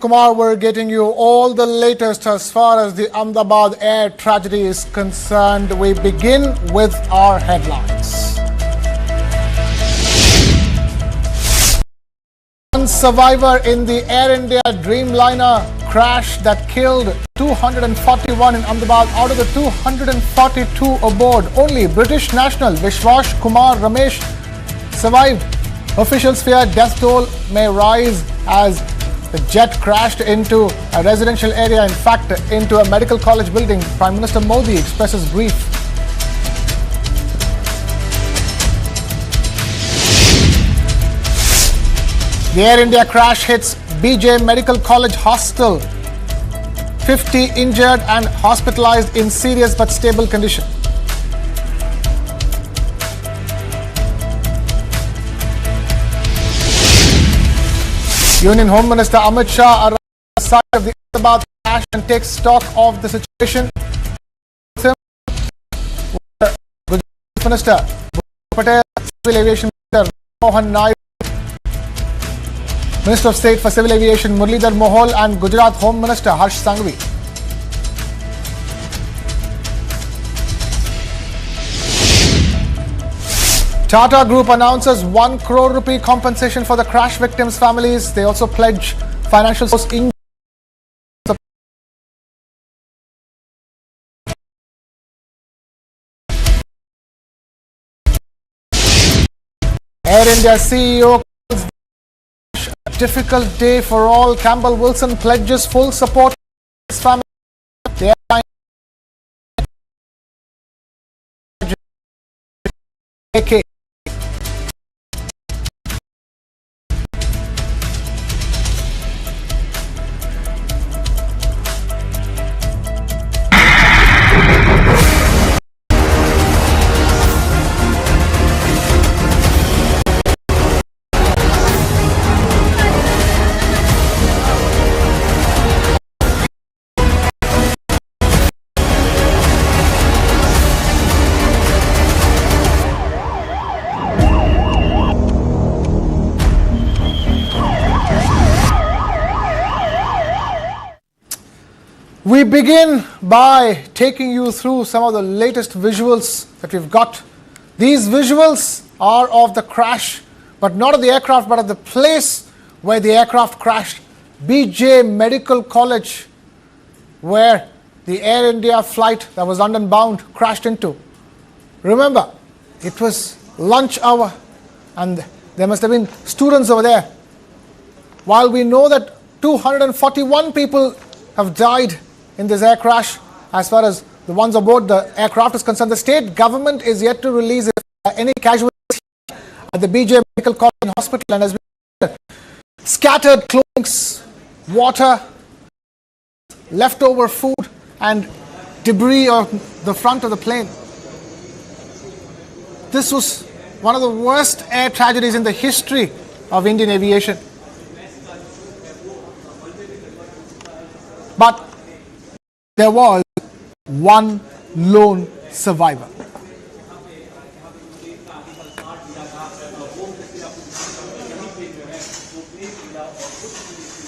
Kumar, we're getting you all the latest as far as the Ahmedabad air tragedy is concerned. We begin with our headlines. One survivor in the Air India Dreamliner crash that killed 241 in Ahmedabad. Out of the 242 aboard, only British national Vishwash Kumar Ramesh survived. Officials fear death toll may rise as the jet crashed into a residential area, in fact, into a medical college building. Prime Minister Modi expresses grief. The Air India crash hits BJ Medical College Hostel. 50 injured and hospitalized in serious but stable condition. Union Home Minister Amit Shah arrived at the site of the Ahmedabad crash and takes stock of the situation. Gujarat Minister Patel, Civil Aviation Minister Mohan Nair, Minister of State for Civil Aviation Muralidhar Mohol and Gujarat Home Minister Harsh Sanghvi. Tata Group announces 1 crore rupee compensation for the crash victims' families. They also pledge financial support. Air India CEO calls a difficult day for all. Campbell Wilson pledges full support to his family. The airline AK. We begin by taking you through some of the latest visuals that we've got. These visuals are of the crash, but not of the aircraft, but of the place where the aircraft crashed. BJ Medical College, where the Air India flight that was London bound crashed into. Remember, it was lunch hour and there must have been students over there. While we know that 241 people have died in this air crash, as far as the ones aboard the aircraft is concerned, the state government is yet to release any casualties at the BJ Medical College and Hospital, and has been scattered clothing, water, leftover food and debris on the front of the plane. This was one of the worst air tragedies in the history of Indian aviation. But there was one lone survivor.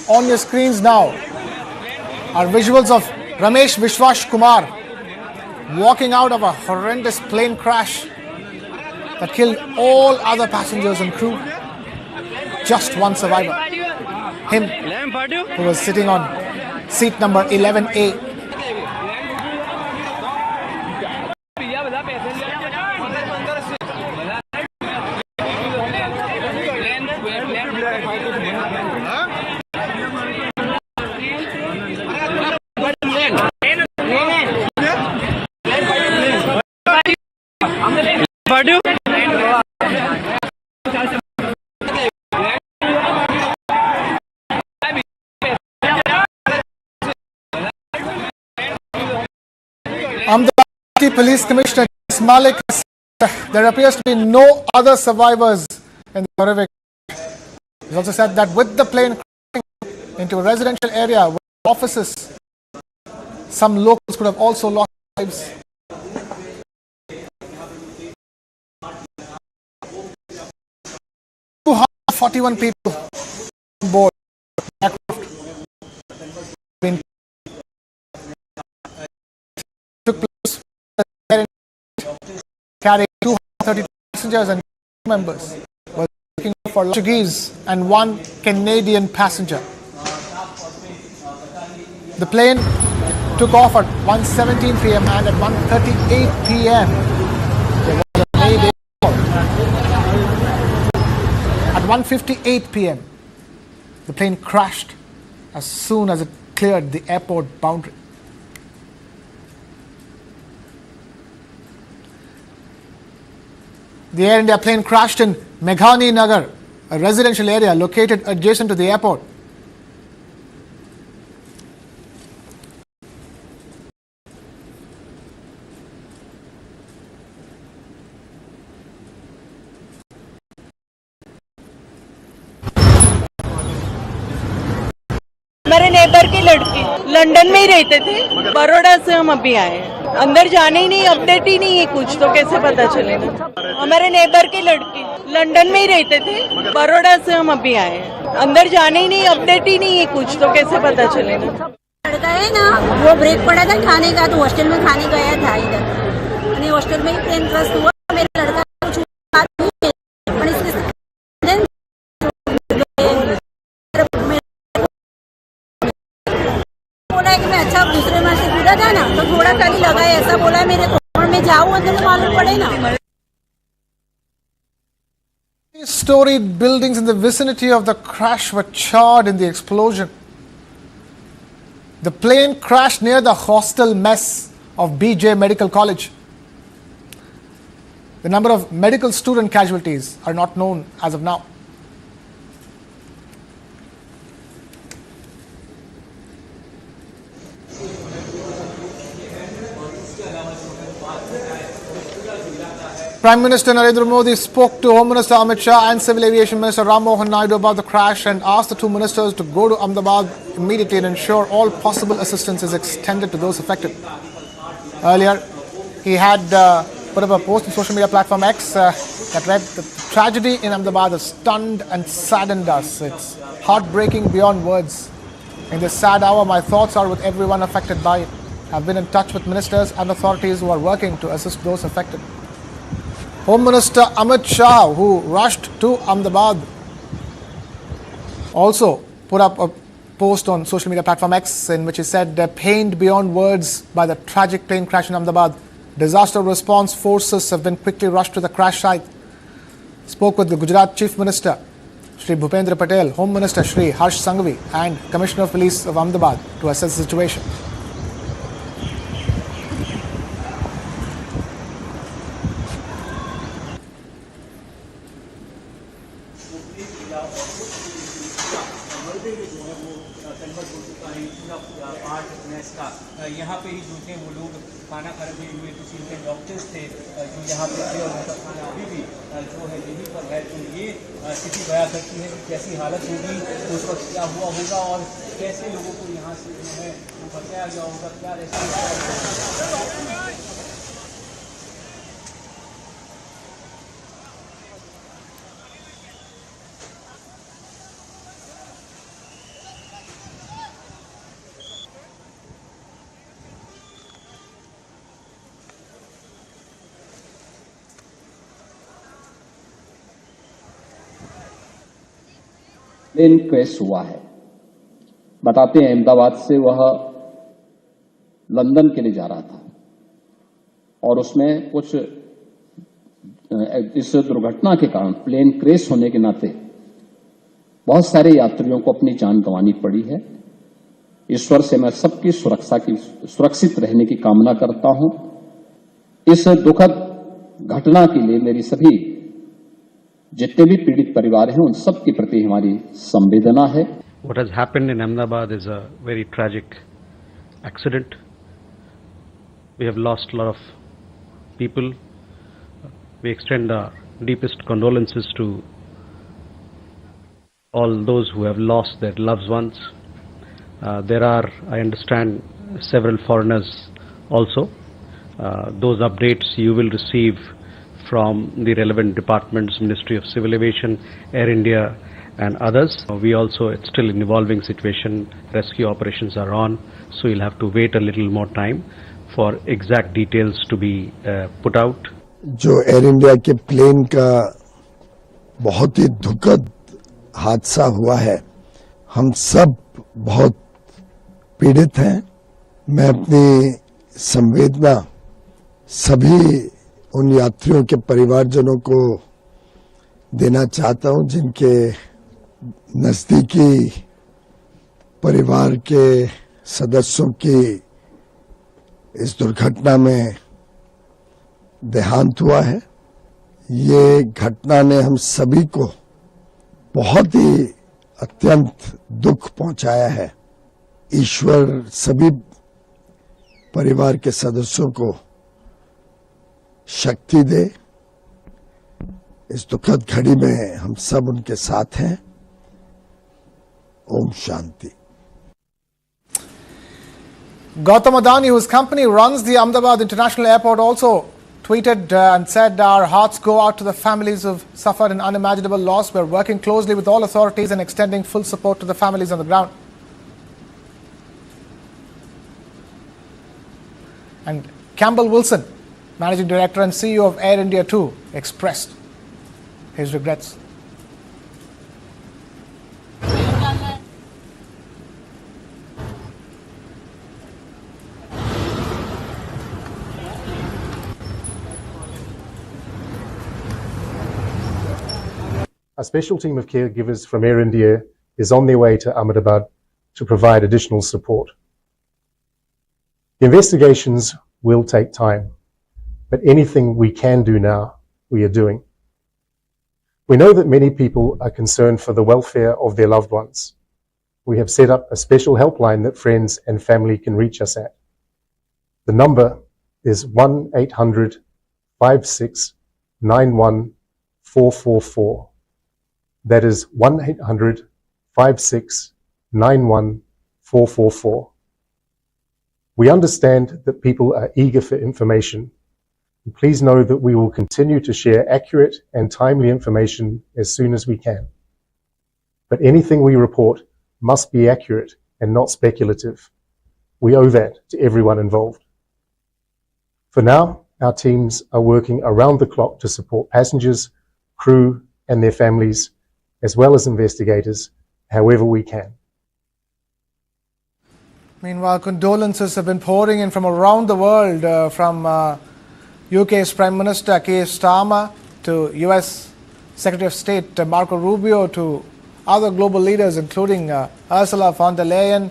On your screens now are visuals of Ramesh Vishwash Kumar walking out of a horrendous plane crash that killed all other passengers and crew. Just one survivor. Him, who was sitting on seat number 11A. Ahmedabad Police Commissioner Malik said there appears to be no other survivors in the horrific. He also said that with the plane crashing into a residential area with offices, some locals could have also lost lives. 241 people on board aircraft. passengers and members were looking for Portuguese and one Canadian passenger. The plane took off at 1:17 p.m. and at 1:38 p.m. there was a mayday call. At 1:58 p.m. the plane crashed as soon as it cleared the airport boundary. The Air India plane crashed in Meghani Nagar, a residential area located adjacent to the airport. हमारे neighbour की लड़की London में ही रहते थे, बड़ौदा से हम अभी आए हैं। अंदर जाने ही नहीं, अपडेट ही नहीं है कुछ, तो कैसे पता चलेगा। हमारे नेबर की लड़की लंदन में ही रहते थे, बड़ौदा से हम अभी आए हैं। अंदर जाने ही नहीं, अपडेट ही नहीं है कुछ, तो कैसे पता चलेगा। लड़का है ना, वो ब्रेक पड़ा था खाने का, तो हॉस्टल में खाने गया था इधर, और हॉस्टल में ही प्लेन क्रैश हुआ। मेरा लड़का कुछ बात नहीं है, पर इसके बोला कि मैं अच्छा दूसरे मार से कूदा था ना, तो थोड़ा खाली लगा है, ऐसा बोला मेरे को, और मैं जाऊँ अंदर तो मालूम पड़े ना। Storied buildings in the vicinity of the crash were charred in the explosion. The plane crashed near the hostel mess of BJ Medical College. The number of medical student casualties are not known as of now. Prime Minister Narendra Modi spoke to Home Minister Amit Shah and Civil Aviation Minister Ram Mohan Naidu about the crash and asked the two ministers to go to Ahmedabad immediately and ensure all possible assistance is extended to those affected. Earlier, he had put up a post on social media platform X that read, "The tragedy in Ahmedabad has stunned and saddened us. It's heartbreaking beyond words. In this sad hour, my thoughts are with everyone affected by it. I've been in touch with ministers and authorities who are working to assist those affected." Home Minister Amit Shah, who rushed to Ahmedabad, also put up a post on social media platform X in which he said, "Pained beyond words by the tragic plane crash in Ahmedabad. Disaster response forces have been quickly rushed to the crash site." Spoke with the Gujarat Chief Minister, Shri Bhupendra Patel, Home Minister Shri Harsh Sanghvi and Commissioner of Police of Ahmedabad to assess the situation. यहाँ पे ही जो थे वो लोग खाना खा रहे हुए, कुछ इनके डॉक्टर्स थे जो यहाँ पे थे, और उनका खाना अभी भी जो है यहीं पर है। तो ये स्थिति बयां करती है कि कैसी हालत होगी, तो उस वक्त क्या हुआ होगा और कैसे लोगों को यहाँ से जो है वो बचाया गया होगा, क्या रेस्क्यू। प्लेन क्रैश हुआ है। बताते हैं अहमदाबाद से वह लंदन के लिए जा रहा था और उसमें कुछ इस दुर्घटना के कारण प्लेन क्रैश होने के नाते बहुत सारे यात्रियों को अपनी जान गंवानी पड़ी है। ईश्वर से मैं सबकी सुरक्षित रहने की कामना करता हूं। इस दुखद घटना के लिए मेरी सभी जितने भी पीड़ित परिवार हैं उन सब के प्रति हमारी संवेदना है। What has happened in Ahmedabad is a very tragic accident. We have lost a lot of people. We extend our deepest condolences to all those who have lost their loved ones. There are, I understand, several foreigners also. Those updates you will receive from the relevant departments, Ministry of Civil Aviation, Air India and others. We also, it's still an evolving situation. Rescue operations are on, so you'll have to wait a little more time for exact details to be put out. जो air India के plane का बहुत ही दुखद हादसा हुआ है, हम सब बहुत पीड़ित हैं। मैं अपनी संवेदना सभी उन यात्रियों के परिवारजनों को देना चाहता हूं जिनके नजदीकी परिवार के सदस्यों की इस दुर्घटना में देहांत हुआ है। ये घटना ने हम सभी को बहुत ही अत्यंत दुख पहुंचाया है। ईश्वर सभी परिवार के सदस्यों को शक्ति दे। इस दुखद घड़ी में हम सब उनके साथ हैं। Om Shanti. Gautam Adani, whose company runs the Ahmedabad International Airport, also tweeted and said, "Our hearts go out to the families who've suffered an unimaginable loss. We're working closely with all authorities and extending full support to the families on the ground." And Campbell Wilson, Managing Director and CEO of Air India too, expressed his regrets. A special team of caregivers from Air India is on their way to Ahmedabad to provide additional support. The investigations will take time, but anything we can do now, we are doing. We know that many people are concerned for the welfare of their loved ones. We have set up a special helpline that friends and family can reach us at. The number is 1-800-5691-444. That is 1-800-5691-444. We understand that people are eager for information. And please know that we will continue to share accurate and timely information as soon as we can. But anything we report must be accurate and not speculative. We owe that to everyone involved. For now, our teams are working around the clock to support passengers, crew, and their families, as well as investigators, however we can. Meanwhile, condolences have been pouring in from around the world, from UK's Prime Minister Keir Starmer to US Secretary of State Marco Rubio to other global leaders including Ursula von der Leyen,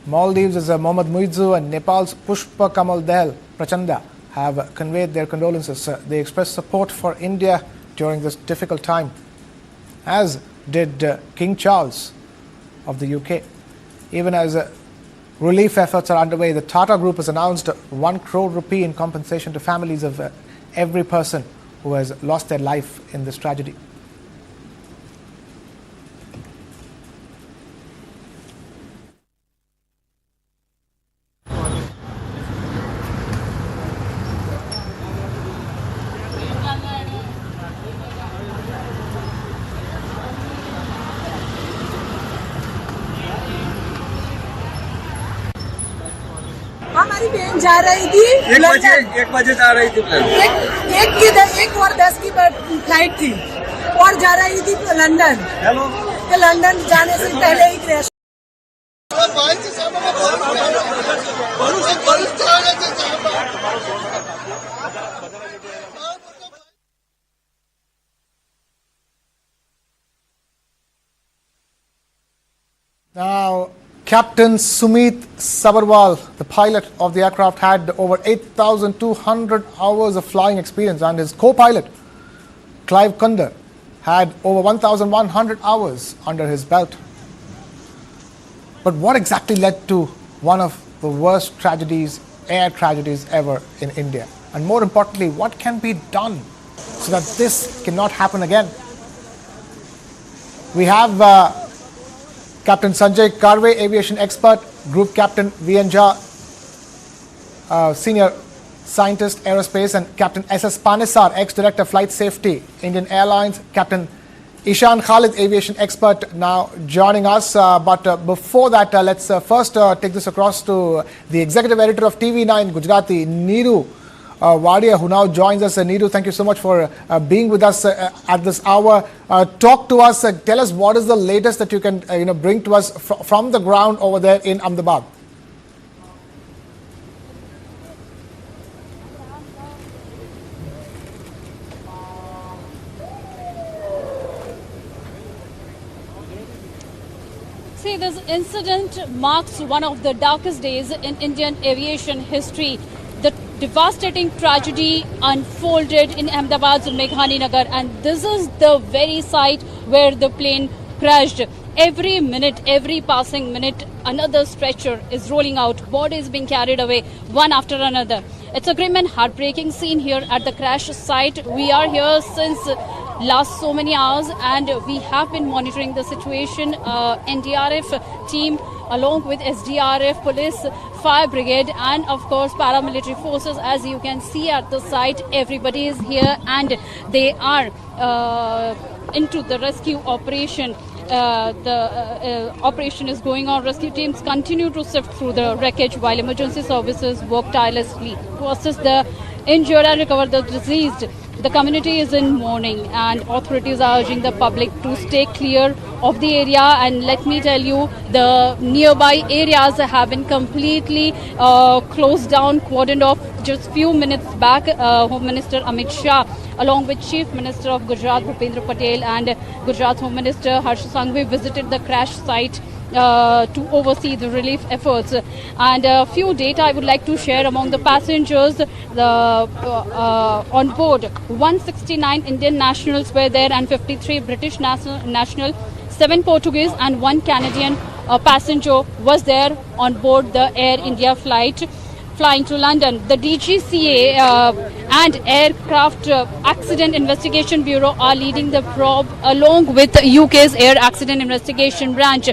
Maldives' Mohammad Muizzu and Nepal's Pushpa Kamal Dahal Prachanda have conveyed their condolences. They expressed support for India during this difficult time, as did King Charles of the UK. Even as relief efforts are underway, the Tata Group has announced 1 crore rupee in compensation to families of every person who has lost their life in this tragedy. हमारी बहन जा रही थी, 1 बजे जा रही थी। एक और 10 की फ्लाइट थी और जा रही थी लंदन। तो लंदन जाने से पहले ही crash. Now, Captain Sumit Sabarwal, the pilot of the aircraft, had over 8,200 hours of flying experience, and his co-pilot, Clive Kunder, had over 1,100 hours under his belt. But what exactly led to one of the worst tragedies, air tragedies ever in India? And more importantly, what can be done so that this cannot happen again? We have Captain Sanjay Karve, aviation expert, Group Captain V.N. Jha, Senior Scientist, Aerospace, and Captain S.S. Panesar, Ex-Director, Flight Safety, Indian Airlines, Captain Ishan Khalid, aviation expert, now joining us. But before that, let's first take this across to the Executive Editor of TV9 Gujarati, Neeru Wadia, who now joins us. Neeru, thank you so much for being with us at this hour. Talk to us. Tell us what is the latest that you can bring to us from the ground over there in Ahmedabad. See, this incident marks one of the darkest days in Indian aviation history. The devastating tragedy unfolded in Ahmedabad's Meghani Nagar, and this is the very site where the plane crashed. Every minute, every passing minute, another stretcher is rolling out, bodies being carried away, one after another. It's a grim and heartbreaking scene here at the crash site. We are here since last so many hours, and we have been monitoring the situation. NDRF team along with SDRF, police, fire brigade, and of course paramilitary forces. As you can see at the site, everybody is here and they are into the rescue operation. The operation is going on. Rescue teams continue to sift through the wreckage while emergency services work tirelessly to assist the injured and recover the deceased. The community is in mourning and authorities are urging the public to stay clear of the area. And let me tell you, the nearby areas have been completely closed down, cordoned off. Just few minutes back, Home Minister Amit Shah, along with Chief Minister of Gujarat Bhupendra Patel and Gujarat's Home Minister Harsh Sanghvi, visited the crash site to oversee the relief efforts. And a few data I would like to share among the passengers. On board, 169 Indian nationals were there and 53 British national, 7 Portuguese and 1 Canadian passenger was there on board the Air India flight flying to London. The DGCA and Aircraft Accident Investigation Bureau are leading the probe along with UK's Air Accident Investigation Branch.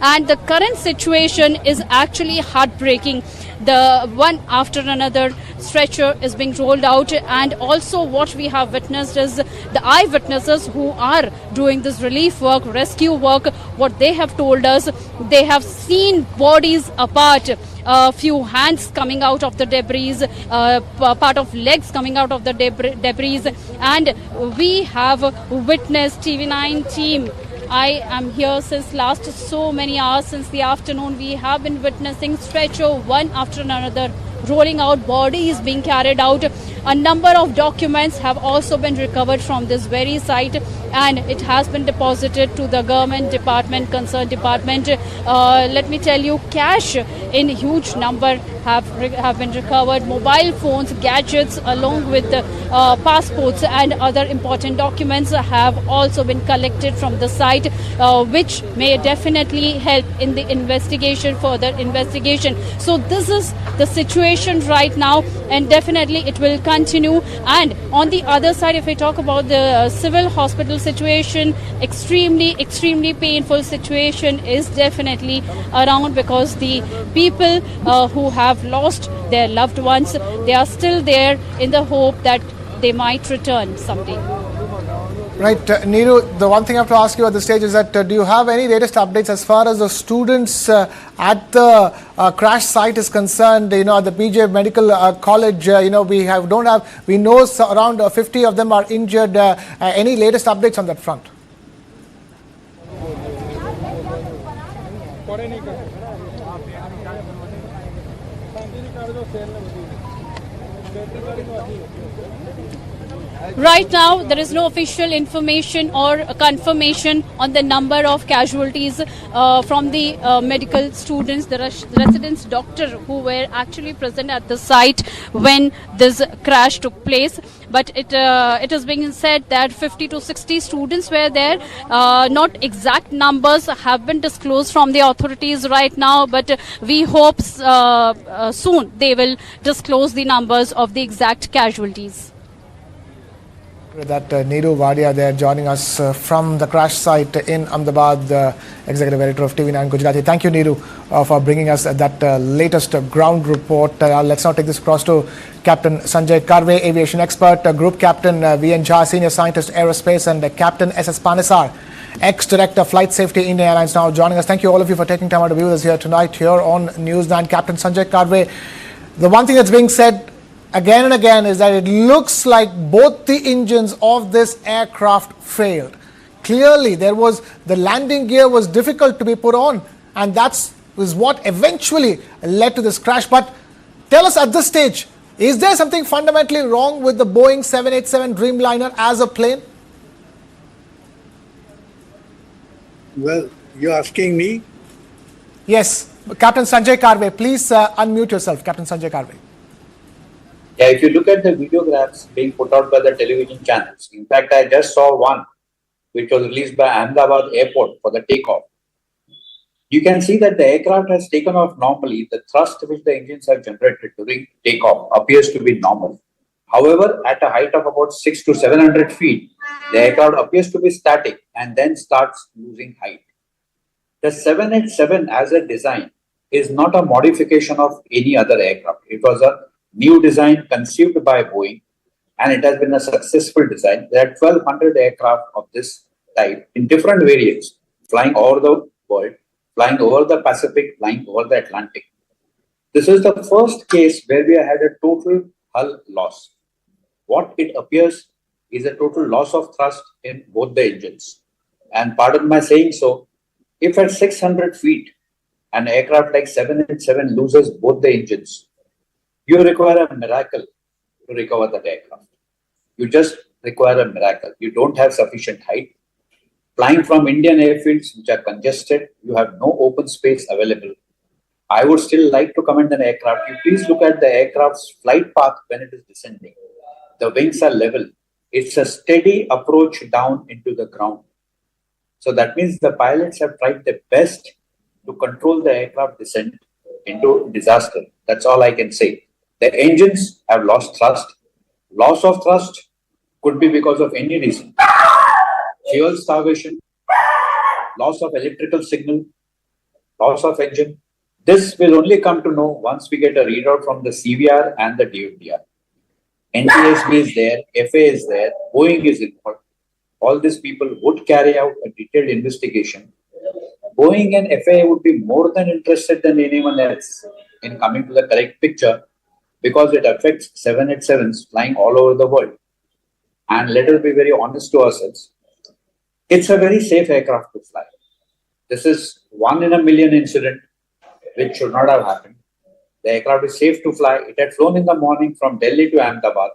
And the current situation is actually heartbreaking. The one after another stretcher is being rolled out, and also what we have witnessed is the eyewitnesses who are doing this relief work, rescue work. What they have told us, they have seen bodies apart, a few hands coming out of the debris, part of legs coming out of the debris, and we have witnessed TV9 team. I am here since last so many hours, since the afternoon. We have been witnessing stretcher one after another rolling out, bodies being carried out. A number of documents have also been recovered from this very site, and it has been deposited to the government department, concerned department. Let me tell you, cash in huge number have been recovered, mobile phones, gadgets, along with passports and other important documents have also been collected from the site, which may definitely help in the investigation, further investigation. So this is the situation right now, and definitely it will continue. And on the other side, if we talk about the civil hospital situation, extremely painful situation is definitely around, because the people who have lost their loved ones, they are still there in the hope that they might return someday. Right, Neeru, the one thing I have to ask you at this stage is that do you have any latest updates as far as the students at the crash site is concerned? At the PJ Medical College, we know around 50 of them are injured. Any latest updates on that front? Right now, there is no official information or confirmation on the number of casualties from the medical students, the residents, doctor who were actually present at the site when this crash took place. But it is being said that 50 to 60 students were there. Not exact numbers have been disclosed from the authorities right now, but we hope soon they will disclose the numbers of the exact casualties. That Neeru Wadia there joining us from the crash site in Ahmedabad, the Executive Editor of TV9 Gujarati. Thank you, Neeru, for bringing us that latest ground report. Let's now take this across to Captain Sanjay Karve, aviation expert, Group Captain V.N. Jha, Senior Scientist Aerospace, and Captain S.S. Panesar, ex-Director Flight Safety India Airlines, now joining us. Thank you all of you for taking time out to be with us here tonight here on News 9. Captain Sanjay Karve, the one thing that's being said, again and again is that it looks like both the engines of this aircraft failed. Clearly, the landing gear was difficult to be put on, and that was what eventually led to this crash. But tell us at this stage, is there something fundamentally wrong with the Boeing 787 Dreamliner as a plane? Well, you're asking me? Yes, Captain Sanjay Karve, please unmute yourself, Captain Sanjay Karve. Yeah, if you look at the videographs being put out by the television channels, in fact, I just saw one which was released by Ahmedabad airport for the takeoff. You can see that the aircraft has taken off normally. The thrust which the engines have generated during takeoff appears to be normal. However, at a height of about 600 to 700 feet, the aircraft appears to be static and then starts losing height. The 787 as a design is not a modification of any other aircraft. It was a new design conceived by Boeing, and it has been a successful design. There are 1,200 aircraft of this type in different variants, flying over the world, flying over the Pacific, flying over the Atlantic. This is the first case where we had a total hull loss. What it appears is a total loss of thrust in both the engines. And pardon my saying so, if at 600 feet, an aircraft like 787 loses both the engines, you require a miracle to recover that aircraft. You just require a miracle. You don't have sufficient height. Flying from Indian airfields which are congested, you have no open space available. I would still like to commend an aircraft. You please look at the aircraft's flight path when it is descending. The wings are level. It's a steady approach down into the ground. So that means the pilots have tried their best to control the aircraft descent into disaster. That's all I can say. The engines have lost thrust. Loss of thrust could be because of any reason. Fuel starvation, loss of electrical signal, loss of engine. This will only come to know once we get a readout from the CVR and the DOTR. NTSB is there, FA is there, Boeing is involved. All these people would carry out a detailed investigation. Boeing and FAA would be more than interested than anyone else in coming to the correct picture because it affects 787s flying all over the world. And let us be very honest to ourselves. It's a very safe aircraft to fly. This is 1 in a million incident which should not have happened. The aircraft is safe to fly. It had flown in the morning from Delhi to Ahmedabad,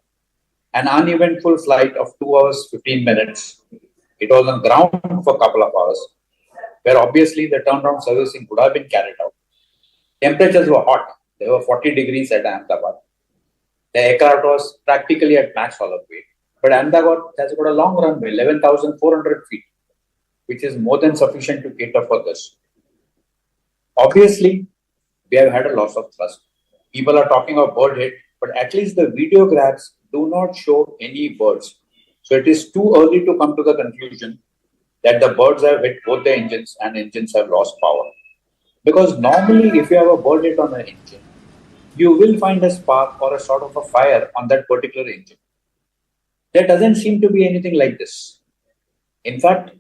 an uneventful flight of 2 hours, 15 minutes. It was on ground for a couple of hours, where obviously the turnaround servicing could have been carried out. Temperatures were hot. They were 40 degrees at Ahmedabad. The aircraft was practically at max hollow weight. But Ahmedabad has got a long runway, 11,400 feet, which is more than sufficient to cater for this. Obviously, we have had a loss of thrust. People are talking of bird hit, but at least the videographs do not show any birds. So it is too early to come to the conclusion that the birds have hit both the engines and engines have lost power. Because normally, if you have a bird hit on an engine, you will find a spark or a sort of a fire on that particular engine. There doesn't seem to be anything like this. In fact,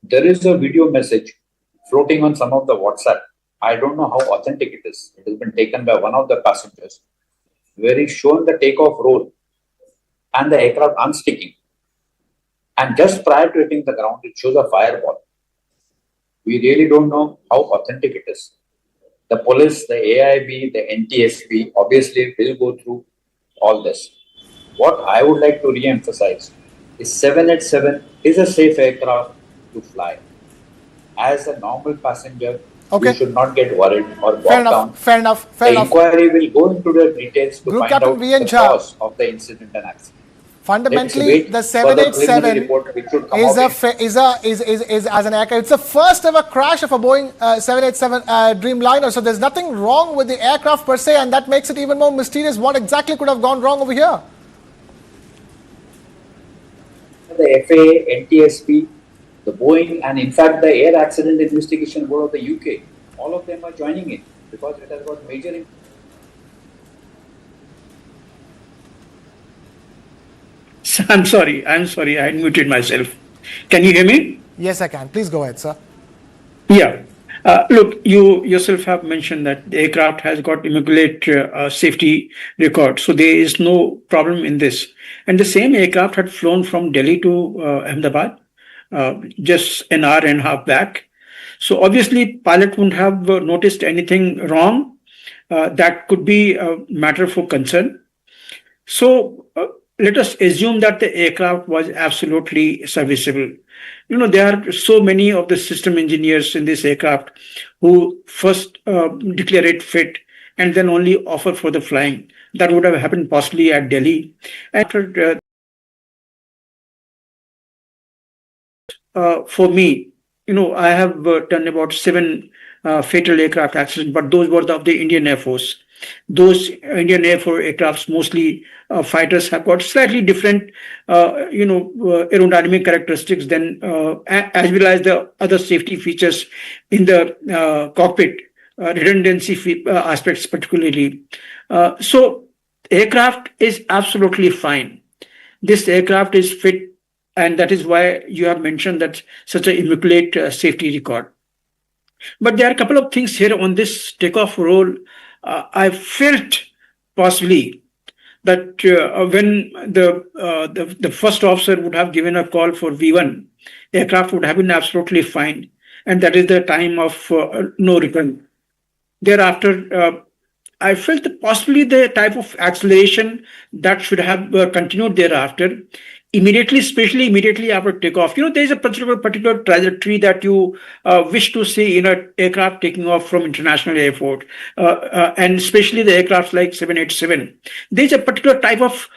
there is a video message floating on some of the WhatsApp. I don't know how authentic it is. It has been taken by one of the passengers, where he's shown the takeoff roll and the aircraft unsticking. And just prior to hitting the ground, it shows a fireball. We really don't know how authentic it is. The police, the AIB, the NTSB obviously will go through all this. What I would like to re-emphasize is 787 is a safe aircraft to fly. As a normal passenger, you should not get worried or walk down. Fair enough. The inquiry will go into the details to find out the cause of the incident and accident. Fundamentally, the 787 is as an aircraft. It's the first ever crash of a Boeing 787 Dreamliner. So there's nothing wrong with the aircraft per se, and that makes it even more mysterious. What exactly could have gone wrong over here? The FAA, NTSB, the Boeing, and in fact the Air Accident Investigation Board of the UK, all of them are joining in because it has got major impact. I'm sorry, I muted myself. Can you hear me? Yes, I can. Please go ahead, sir. Yeah. Look, you yourself have mentioned that the aircraft has got immaculate safety record, so there is no problem in this. And the same aircraft had flown from Delhi to Ahmedabad just an hour and a half back. So obviously, pilot wouldn't have noticed anything wrong. That could be a matter for concern. So let us assume that the aircraft was absolutely serviceable. You know, there are so many of the system engineers in this aircraft who first declare it fit and then only offer for the flying. That would have happened possibly at Delhi. And for me, you know, I have done about 7 fatal aircraft accidents, but those were of the Indian Air Force. Those Indian Air Force aircrafts, mostly fighters, have got slightly different, aerodynamic characteristics than, as well as the other safety features in the cockpit, redundancy aspects particularly. So aircraft is absolutely fine. This aircraft is fit, and that is why you have mentioned that such an immaculate safety record. But there are a couple of things here on this takeoff roll. I felt possibly that when the first officer would have given a call for V1, aircraft would have been absolutely fine, and that is the time of no return. Thereafter, I felt that possibly the type of acceleration that should have continued thereafter. Especially immediately after takeoff, you know, there is a particular trajectory that you wish to see in an aircraft taking off from international airport, and especially the aircrafts like 787. There is a particular type of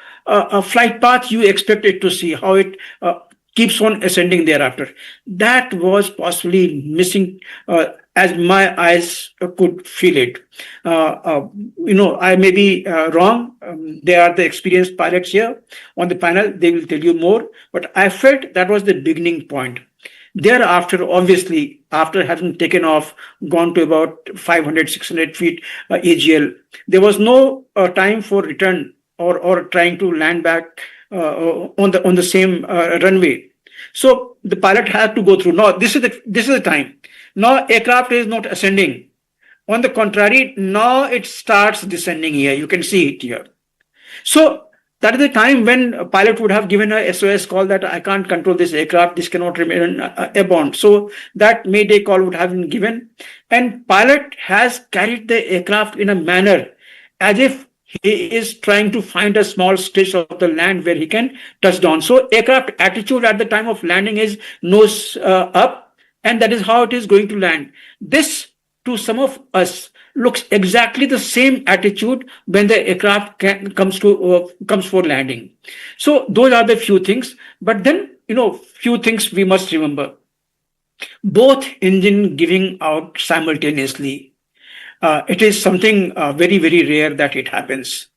flight path you expect it to see, how it keeps on ascending thereafter. That was possibly missing, as my eyes could feel it. I may be wrong. They are the experienced pilots here on the panel. They will tell you more. But I felt that was the beginning point. Thereafter, obviously, after having taken off, gone to about 500, 600 feet AGL, there was no time for return or trying to land back on the same runway. So the pilot had to go through. Now this is the time. Now aircraft is not ascending. On the contrary, now it starts descending here. You can see it here. So that is the time when a pilot would have given a SOS call that I can't control this aircraft. This cannot remain airborne. So that mayday call would have been given, and pilot has carried the aircraft in a manner as if he is trying to find a small stretch of the land where he can touch down. So aircraft attitude at the time of landing is nose up, and that is how it is going to land. This, to some of us, looks exactly the same attitude when the aircraft comes for landing. So those are the few things. But then, few things we must remember. Both engine giving out simultaneously. It is something very, very rare that it happens.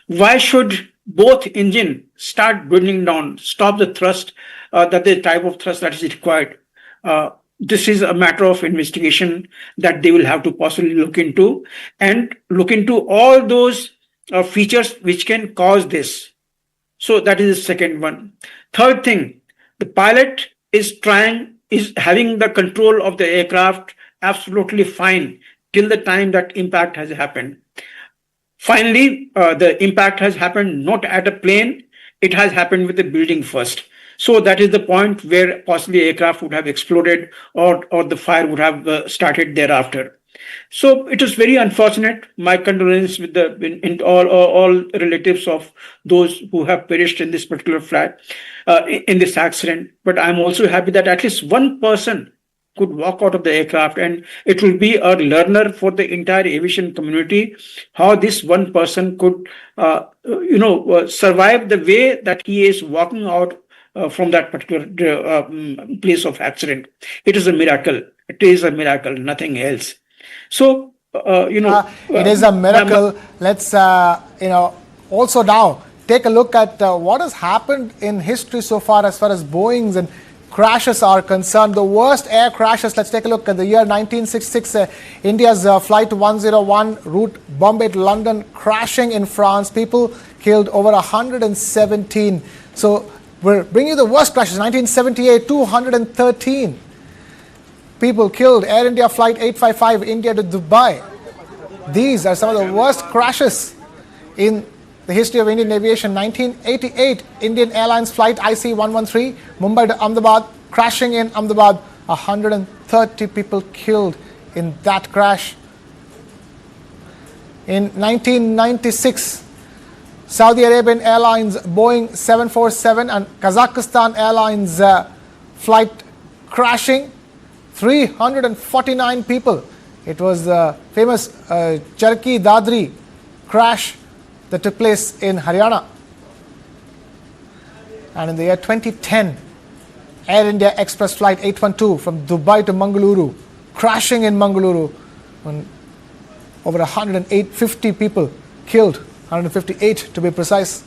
Why should both engine start burning down, stop the thrust, that the type of thrust that is required? This is a matter of investigation that they will have to possibly look into, and look into all those features which can cause this. So that is the second one. Third thing, the pilot is having the control of the aircraft absolutely fine till the time that impact has happened. Finally, the impact has happened not at a plane, it has happened with the building first. So that is the point where possibly aircraft would have exploded, or the fire would have started thereafter. So it is very unfortunate. My condolences with all relatives of those who have perished in this particular flight, in this accident. But I'm also happy that at least one person could walk out of the aircraft, and it will be a learner for the entire aviation community how this one person could survive the way that he is walking out from that particular place of accident. It is a miracle. It is a miracle, nothing else. So it is a miracle. Let's also now take a look at what has happened in history so far as Boeings and crashes are concerned. The worst air crashes, let's take a look at the year 1966. India's Flight 101 route Bombay to London crashing in France. People killed over 117. So we're bringing you the worst crashes. 1978, 213. people killed. Air India Flight 855, India to Dubai. These are some of the worst crashes in the history of Indian aviation. 1988, Indian Airlines Flight IC113, Mumbai to Ahmedabad, crashing in Ahmedabad. 130 people killed in that crash. In 1996, Saudi Arabian Airlines Boeing 747 and Kazakhstan Airlines flight crashing. 349 people. It was the famous Charki Dadri crash that took place in Haryana. And in the year 2010, Air India Express Flight 812 from Dubai to Mangaluru, crashing in Mangaluru. Over 150 people killed, 158 to be precise.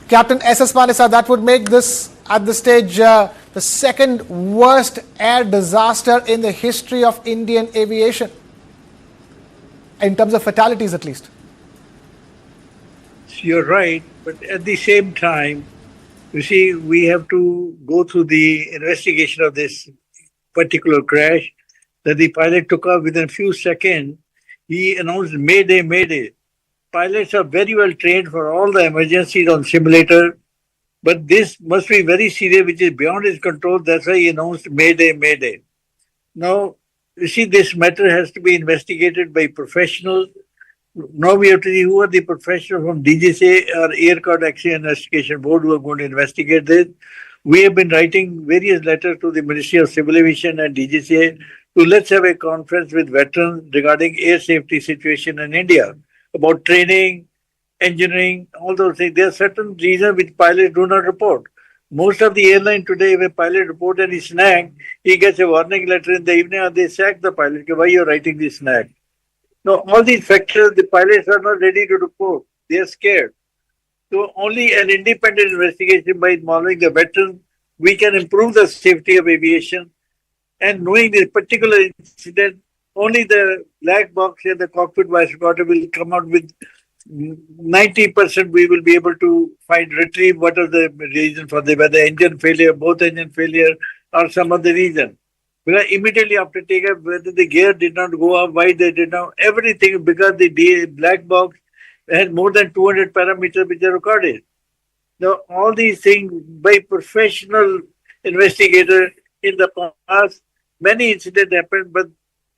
Captain S.S. Manisa, that would make this at this stage the second worst air disaster in the history of Indian aviation, in terms of fatalities at least. You're right, but at the same time, you see, we have to go through the investigation of this particular crash. That the pilot took off within a few seconds. He announced Mayday, Mayday. Pilots are very well trained for all the emergencies on simulator, but this must be very serious, which is beyond his control. That's why he announced Mayday, Mayday. Now, you see, this matter has to be investigated by professionals. Now we have to see who are the professionals from DGCA or Aircraft Accident Investigation Board who are going to investigate this. We have been writing various letters to the Ministry of Civil Aviation and DGCA to let's have a conference with veterans regarding air safety situation in India, about training, engineering, all those things. There are certain reasons which pilots do not report. Most of the airline today, if a pilot reports any snag, he gets a warning letter in the evening or they sack the pilot. Why you're writing this snag? Now, all these factors, the pilots are not ready to report. They are scared. So only an independent investigation by involving the veterans, we can improve the safety of aviation. And knowing this particular incident, only the black box and the cockpit voice recorder will come out with 90%. We will be able to retrieve what is the reason for whether engine failure, both engine failure, or some other reason. Because immediately after takeoff, whether the gear did not go up, why they did not, everything, because the black box has more than 200 parameters which are recorded. Now, all these things by professional investigators in the past, many incidents happened, but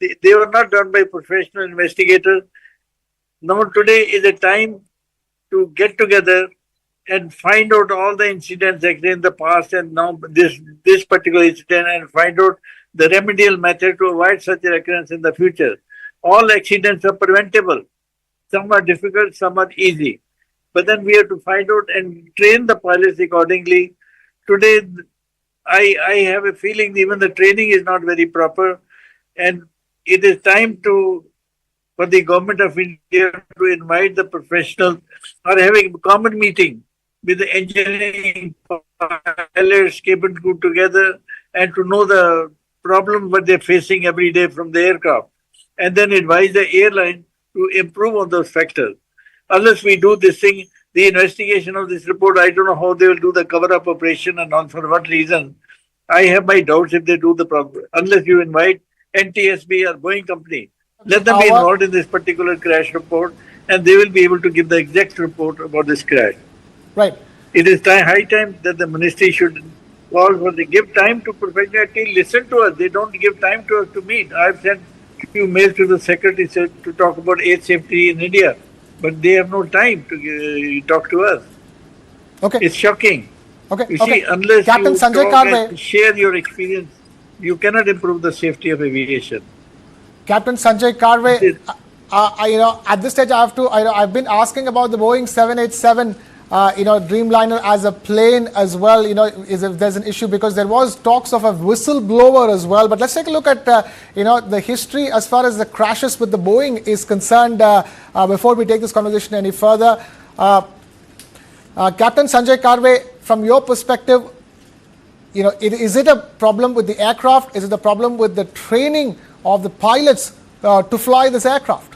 they were not done by professional investigators. Now, today is a time to get together and find out all the incidents in the past and now this particular incident, and find out the remedial method to avoid such a recurrence in the future. All accidents are preventable. Some are difficult, some are easy. But then we have to find out and train the pilots accordingly. Today, I have a feeling even the training is not very proper, and it is time for the government of India to invite the professionals or having a common meeting with the engineering pilots, cabin crew together, and to know the problem what they're facing every day from the aircraft, and then advise the airline to improve on those factors. Unless we do this thing, the investigation of this report, I don't know how they will do the cover-up operation and on for what reason. I have my doubts if they do the problem. Unless you invite NTSB or Boeing company, let them be involved in this particular crash report, and they will be able to give the exact report about this crash. Right. It is high time that the ministry should call for the give time to professional team. Listen to us. They don't give time to us to meet. I've sent a few mails to the secretary to talk about air safety in India, but they have no time to talk to us. Okay. It's shocking. Okay. You see, unless Captain you Sanjay talk Karve, and share your experience, you cannot improve the safety of aviation. Captain Sanjay Karve, at this stage, I've been asking about the Boeing 787, Dreamliner as a plane as well. If there's an issue, because there was talks of a whistleblower as well. But let's take a look at the history as far as the crashes with the Boeing is concerned. Before we take this conversation any further, Captain Sanjay Karve, from your perspective, is it a problem with the aircraft? Is it a problem with the training of the pilots to fly this aircraft?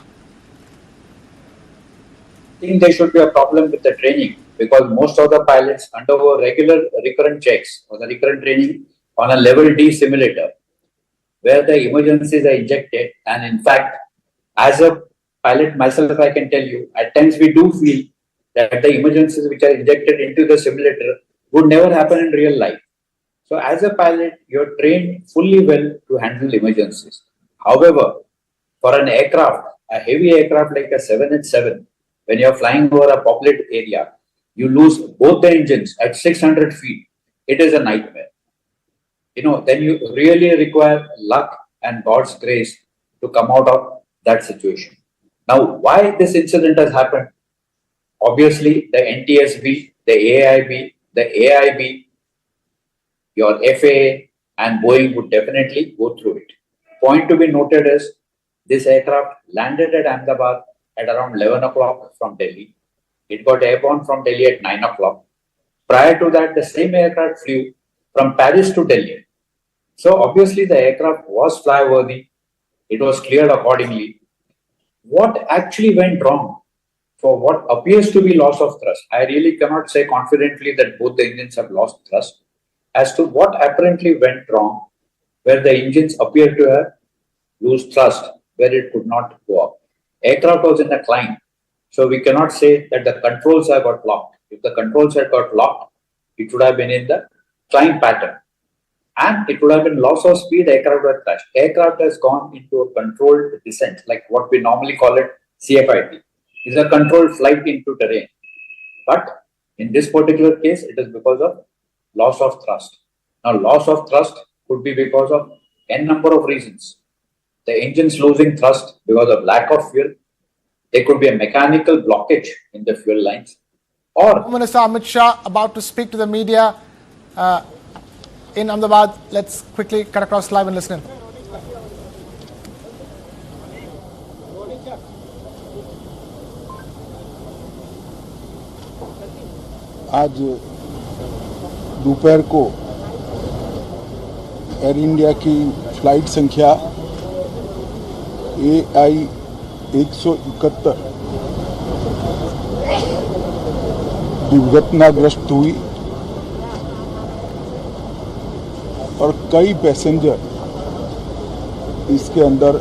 I think there should be a problem with the training. because most of the pilots undergo regular recurrent checks or the recurrent training on a level D simulator, where the emergencies are injected. And in fact, as a pilot myself, I can tell you, at times we do feel that the emergencies which are injected into the simulator would never happen in real life. So as a pilot, you're trained fully well to handle emergencies. However, for an aircraft, a heavy aircraft like a 787, when you're flying over a populated area, you lose both the engines at 600 feet. It is a nightmare. Then you really require luck and God's grace to come out of that situation. Now, why this incident has happened? Obviously, the NTSB, the AIB, the AIB, your FAA and Boeing would definitely go through it. Point to be noted is, this aircraft landed at Ahmedabad at around 11 o'clock from Delhi. It got airborne from Delhi at 9 o'clock. Prior to that, the same aircraft flew from Paris to Delhi. So obviously the aircraft was flyworthy. It was cleared accordingly. What actually went wrong for what appears to be loss of thrust? I really cannot say confidently that both the engines have lost thrust. As to what apparently went wrong, where the engines appear to have lost thrust, where it could not go up. Aircraft was in a climb, so we cannot say that the controls have got locked. If the controls had got locked, it would have been in the climb pattern, and it would have been loss of speed. Aircraft would have crashed. Aircraft has gone into a controlled descent, like what we normally call it CFIT. It's a controlled flight into terrain. But in this particular case, it is because of loss of thrust. Now, loss of thrust could be because of n number of reasons. The engines losing thrust because of lack of fuel. There could be a mechanical blockage in the fuel lines. Or Minister Amit Shah about to speak to the media in Ahmedabad. Let's quickly cut across live and listen in. आज दोपहर को air India की flight संख्या AI171 दुर्घटनाग्रस्त हुई और कई passenger इसके अंदर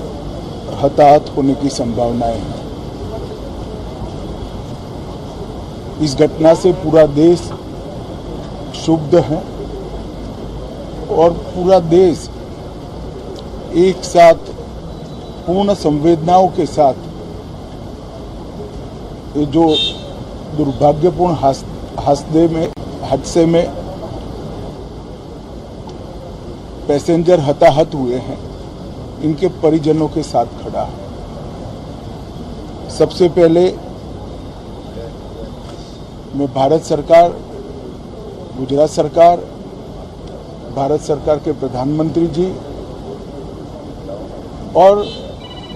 हताहत होने की संभावनाएं हैं। इस घटना से पूरा देश क्षुब्ध है और पूरा देश एक साथ पूर्ण संवेदनाओं के साथ ये जो दुर्भाग्यपूर्ण हादसे में पैसेंजर हताहत हुए हैं, इनके परिजनों के साथ खड़ा है। सबसे पहले मैं भारत सरकार, गुजरात सरकार, भारत सरकार के प्रधानमंत्री जी और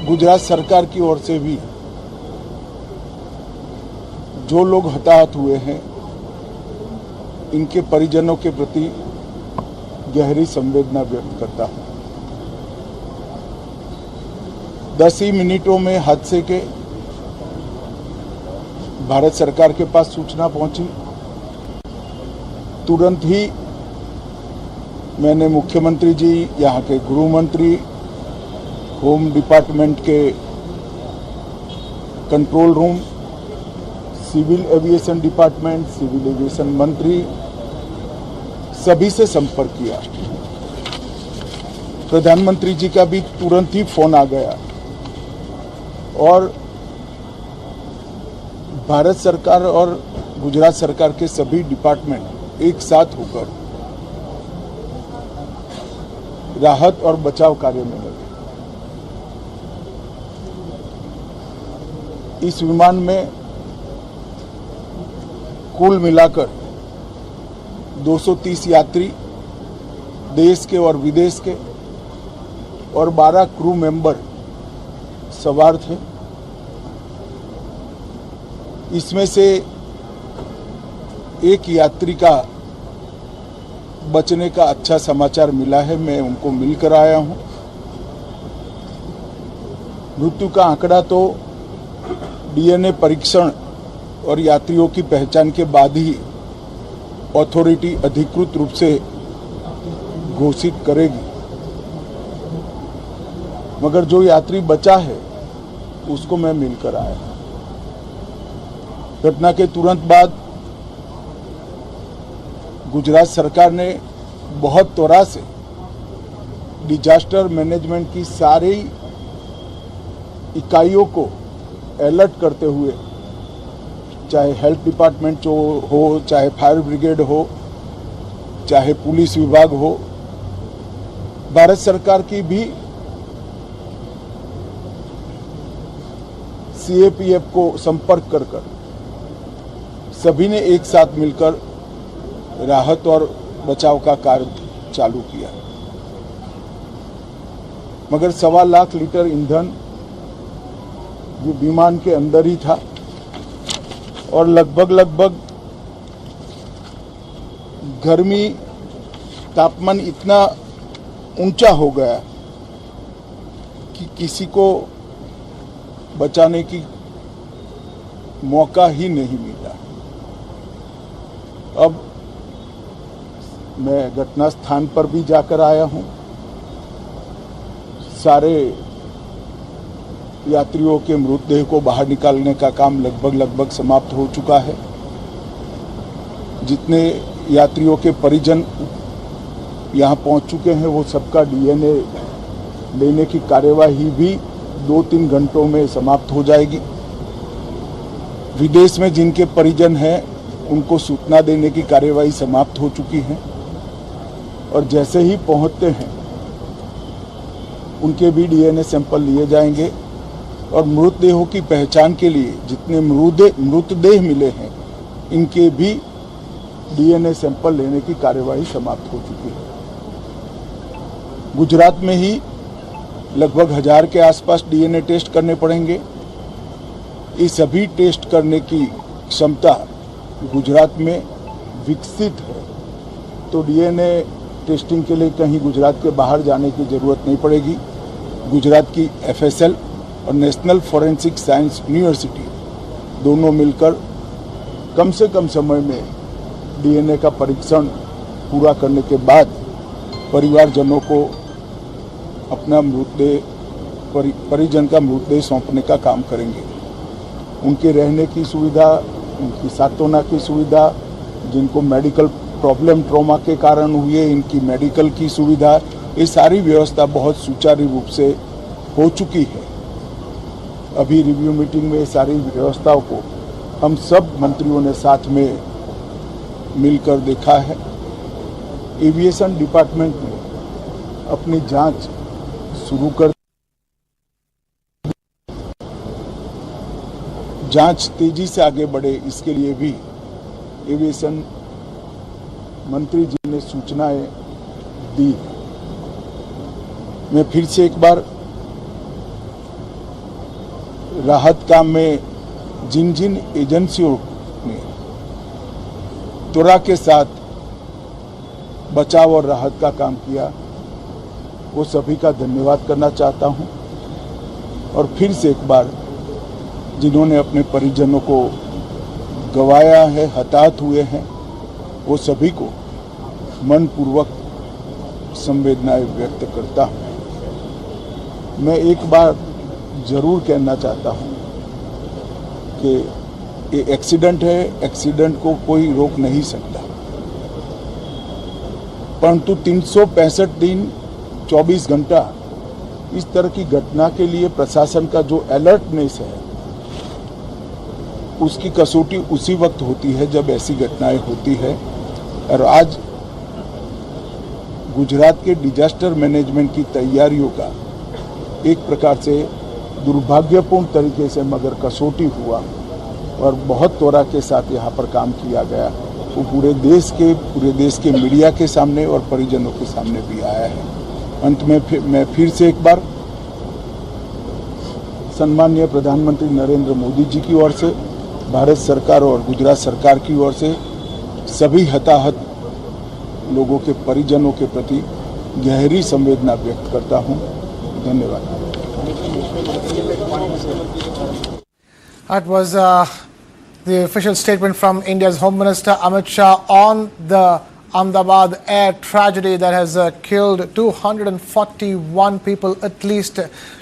गुजरात सरकार की ओर से भी जो लोग हताहत हुए हैं, इनके परिजनों के प्रति गहरी संवेदना व्यक्त करता हूं। 10 ही मिनटों में हादसे के भारत सरकार के पास सूचना पहुंची। तुरंत ही मैंने मुख्यमंत्री जी, यहाँ के गृह मंत्री, होम डिपार्टमेंट के control room, civil aviation department, civil aviation मंत्री, सभी से संपर्क किया। प्रधानमंत्री जी का भी तुरंत ही फोन आ गया और भारत सरकार और गुजरात सरकार के सभी डिपार्टमेंट एक साथ होकर राहत और बचाव कार्य में लगे। इस विमान में कुल मिलाकर 230 यात्री देश के और विदेश के और 12 क्रू मेंबर सवार थे। इसमें से एक यात्री का बचने का अच्छा समाचार मिला है, मैं उनको मिलकर आया हूं। मृत्यु का आंकड़ा तो डीएनए परीक्षण और यात्रियों की पहचान के बाद ही अथॉरिटी अधिकृत रूप से घोषित करेगी। मगर जो यात्री बचा है उसको मैं मिलकर आया। घटना के तुरंत बाद गुजरात सरकार ने बहुत त्वरा से डिजास्टर मैनेजमेंट की सारी इकाइयों को अलर्ट करते हुए, चाहे हेल्थ डिपार्टमेंट हो, चाहे फायर ब्रिगेड हो, चाहे पुलिस विभाग हो, भारत सरकार की भी सीएपीएफ को संपर्क कर सभी ने एक साथ मिलकर राहत और बचाव का कार्य चालू किया। मगर 1.25 लाख लीटर ईंधन जो विमान के अंदर ही था और लगभग गर्मी तापमान इतना ऊंचा हो गया कि किसी को बचाने की मौका ही नहीं मिला। अब मैं घटना स्थान पर भी जाकर आया हूं। सारे यात्रियों के मृतदेह को बाहर निकालने का काम लगभग समाप्त हो चुका है। जितने यात्रियों के परिजन यहां पहुंच चुके हैं वो सबका डीएनए लेने की कार्यवाही भी 2-3 घंटों में समाप्त हो जाएगी। विदेश में जिनके परिजन हैं उनको सूचना देने की कार्यवाही समाप्त हो चुकी है और जैसे ही पहुंचते हैं उनके भी डीएनए सैंपल लिए जाएंगे और मृतदेहों की पहचान के लिए जितने मृतदेह मिले हैं इनके भी डीएनए सैंपल लेने की कार्यवाही समाप्त हो चुकी है। गुजरात में ही लगभग 1000 के आसपास डीएनए टेस्ट करने पड़ेंगे। ये सभी टेस्ट करने की क्षमता गुजरात में विकसित है, तो डीएनए टेस्टिंग के लिए कहीं गुजरात के बाहर जाने की जरूरत नहीं पड़ेगी। गुजरात की एफएसएल और नेशनल फॉरेंसिक साइंस यूनिवर्सिटी दोनों मिलकर कम से कम समय में डीएनए का परीक्षण पूरा करने के बाद परिवारजनों को अपना मृतदेह परिजन का मृतदेह सौंपने का काम करेंगे। उनके रहने की सुविधा, उनकी सांत्वना की सुविधा, जिनको मेडिकल प्रॉब्लम ट्रॉमा के कारण हुए इनकी मेडिकल की सुविधा, ये सारी व्यवस्था बहुत सुचारू रूप से हो चुकी है। अभी रिव्यू मीटिंग में सारी व्यवस्थाओं को हम सब मंत्रियों ने साथ में मिलकर देखा है। एविएशन डिपार्टमेंट ने अपनी जांच शुरू कर जांच तेजी से आगे बढ़े, इसके लिए भी एविएशन मंत्री जी ने सूचनाएं दी। मैं फिर से एक बार राहत काम में जिन जिन एजेंसियों ने त्वरा के साथ बचाव और राहत का काम किया वो सभी का धन्यवाद करना चाहता हूं और फिर से एक बार जिन्होंने अपने परिजनों को गंवाया है, हताहत हुए हैं, वो सभी को मनपूर्वक संवेदनाएं व्यक्त करता हूं। मैं एक बार जरूर कहना चाहता हूं कि ये एक्सीडेंट है, एक्सीडेंट को कोई रोक नहीं सकता, परंतु 365 दिन 24 घंटा इस तरह की घटना के लिए प्रशासन का जो अलर्टनेस है उसकी कसौटी उसी वक्त होती है जब ऐसी घटनाएं होती है। और आज गुजरात के डिजास्टर मैनेजमेंट की तैयारियों का एक प्रकार से दुर्भाग्यपूर्ण तरीके से मगर कसौटी हुआ और बहुत त्वरा के साथ यहाँ पर काम किया गया, वो पूरे देश के मीडिया के सामने और परिजनों के सामने भी आया है। अंत में मैं फिर से एक बार सम्माननीय प्रधानमंत्री नरेंद्र मोदी जी की ओर से, भारत सरकार और गुजरात सरकार की ओर से सभी हताहत लोगों के परिजनों के प्रति गहरी संवेदना व्यक्त करता हूं। धन्यवाद। That was the official statement from India's Home Minister Amit Shah on the Ahmedabad air tragedy that has killed 241 people, at least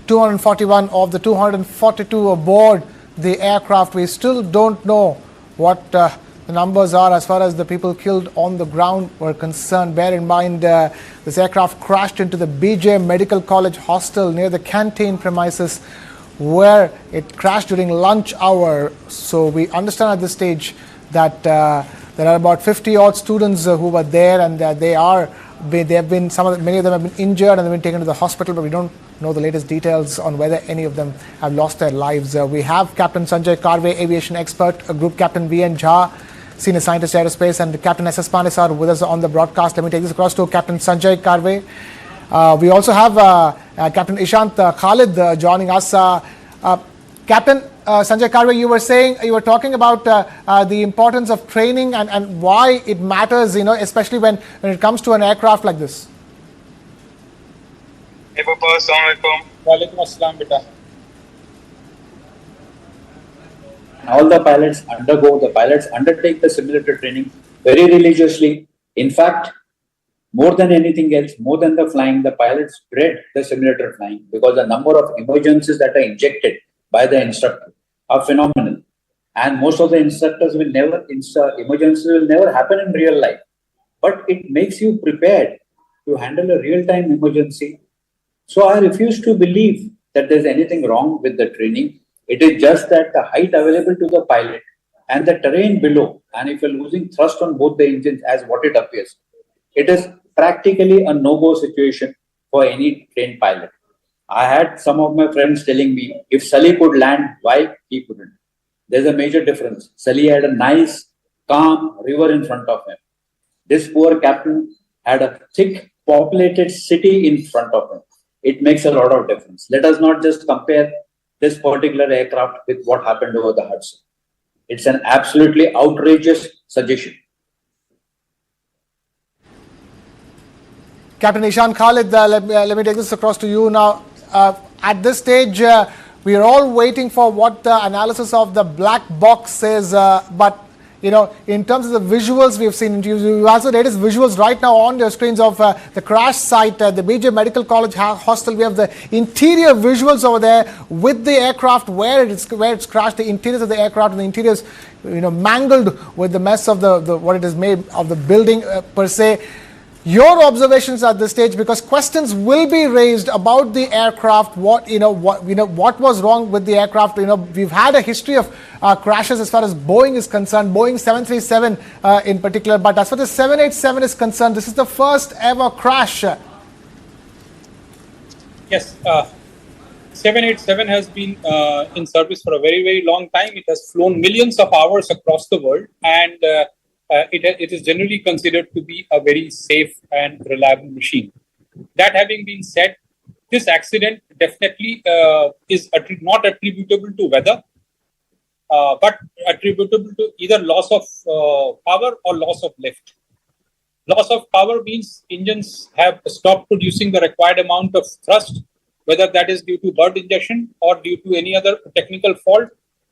241 of the 242 aboard the aircraft. We still don't know what the numbers are as far as the people killed on the ground were concerned. Bear in mind, this aircraft crashed into the BJ Medical College hostel near the canteen premises, where it crashed during lunch hour. So we understand at this stage that there are about 50 odd students who were there, and many of them have been injured and they've been taken to the hospital, but we don't know the latest details on whether any of them have lost their lives. We have Captain Sanjay Karve, aviation expert, Group Captain V.N. Jha, Senior Scientist Aerospace, and Captain S.S. Pandesar with us on the broadcast. Let me take this across to Captain Sanjay Karve. We also have Captain Ishant Khalid joining us. Captain Sanjay Karve, you were talking about the importance of training and why it matters, especially when it comes to an aircraft like this. Hey, Papa, Assalamualaikum. Walaikum Assalam, beta. All the pilots undertake the simulator training very religiously. In fact, more than anything else, more than the flying, the pilots dread the simulator flying because the number of emergencies that are injected by the instructor are phenomenal. And most of the emergencies will never happen in real life. But it makes you prepared to handle a real-time emergency. So I refuse to believe that there's anything wrong with the training. It is just that the height available to the pilot and the terrain below, and if you're losing thrust on both the engines as what it appears, it is practically a no-go situation for any trained pilot. I had some of my friends telling me, if Sully could land, why he couldn't? There's a major difference. Sully had a nice, calm river in front of him. This poor captain had a thick, populated city in front of him. It makes a lot of difference. Let us not just compare this particular aircraft with what happened over the Hudson. It's an absolutely outrageous suggestion. Captain Ishan Khalid, let me take this across to you now. At this stage, we are all waiting for what the analysis of the black box says. But in terms of the visuals we have seen, you also latest visuals right now on your screens of the crash site, the BJ Medical College hostel. We have the interior visuals over there with the aircraft where it's crashed, the interiors of the aircraft, and the interiors mangled with the mess of the what it is made of the building per se. Your observations at this stage, because questions will be raised about the aircraft. What was wrong with the aircraft? We've had a history of crashes as far as Boeing is concerned, Boeing 737 in particular. But as far as 787 is concerned, this is the first ever crash. Yes, 787 has been in service for a very, very long time. It has flown millions of hours across the world, and it is generally considered to be a very safe and reliable machine. That having been said, this accident definitely is not attributable to weather, but attributable to either loss of power or loss of lift. Loss of power means engines have stopped producing the required amount of thrust, whether that is due to bird injection or due to any other technical fault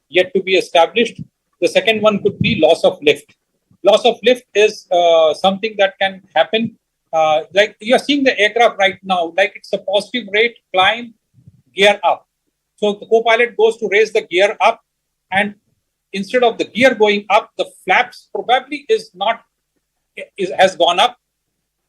yet to be established. The second one could be loss of lift. Loss of lift is something that can happen. Like you're seeing the aircraft right now, like it's a positive rate climb, gear up. So the co-pilot goes to raise the gear up, and instead of the gear going up, the flaps probably has gone up,